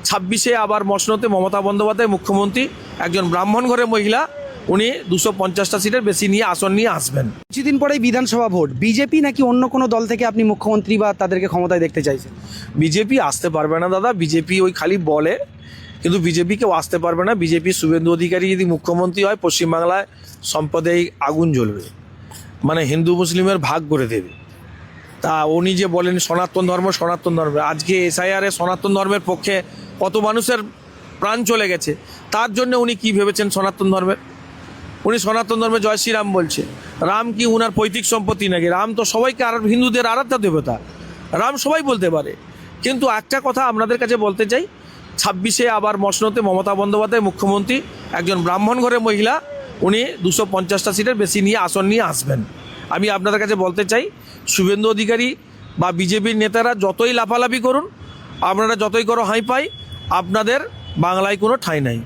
26-এ আবার মসনদে মমতা বন্দ্যোপাধ্যায় মুখ্যমন্ত্রী, একজন ব্রাহ্মণ ঘরের মহিলা, উনি 250টা সিটের বেশি নিয়ে আসন নিয়ে আসবেন। কিছুদিন পরেই বিধানসভা ভোট, বিজেপি নাকি অন্য কোনো দল থেকে আপনি মুখ্যমন্ত্রী বা তাদেরকে ক্ষমতায় দেখতে চাইছেন? বিজেপি আসতে পারবে না দাদা, বিজেপি ওই খালি বলে, কিন্তু বিজেপি কেউ আসতে পারবে না। বিজেপি শুভেন্দু অধিকারী যদি মুখ্যমন্ত্রী হয়, পশ্চিমবাংলায় সম্প্রদায়িক আগুন জ্বলবে, মানে হিন্দু মুসলিমের ভাগ করে দেবে। তা উনি যে বলেন সনাতন ধর্ম, আজকে এসআইআরে সনাতন ধর্মের পক্ষে কত মানুষের প্রাণ চলে গেছে, তার জন্য উনি কি ভেবেছেন সনাতন ধর্মের? উনি সনাতন ধর্মে জয় শ্রীরাম বলছে। রাম কি উনার পৈতৃক সম্পত্তি নাকি? রাম তো সবাইকে, আর হিন্দুদের আরাধ্য দেবতা, রাম সবাই বলতে পারে। কিন্তু একটা কথা আপনাদের কাছে বলতে চাই, 26-এ আবার মসনদে মমতা বন্দ্যোপাধ্যায় মুখ্যমন্ত্রী, একজন ব্রাহ্মণ ঘরের মহিলা, উনি 250টা সিটের বেশি নিয়ে আসন নিয়ে আসবেন। আমি আপনাদের কাছে বলতে চাই, শুভেন্দু অধিকারী বা বিজেপির নেতারা যতই লাফালাফি করুন, আপনারা যতই করো হাই পাই, আপনাদের বাংলায় কোনো ঠাঁই নাই।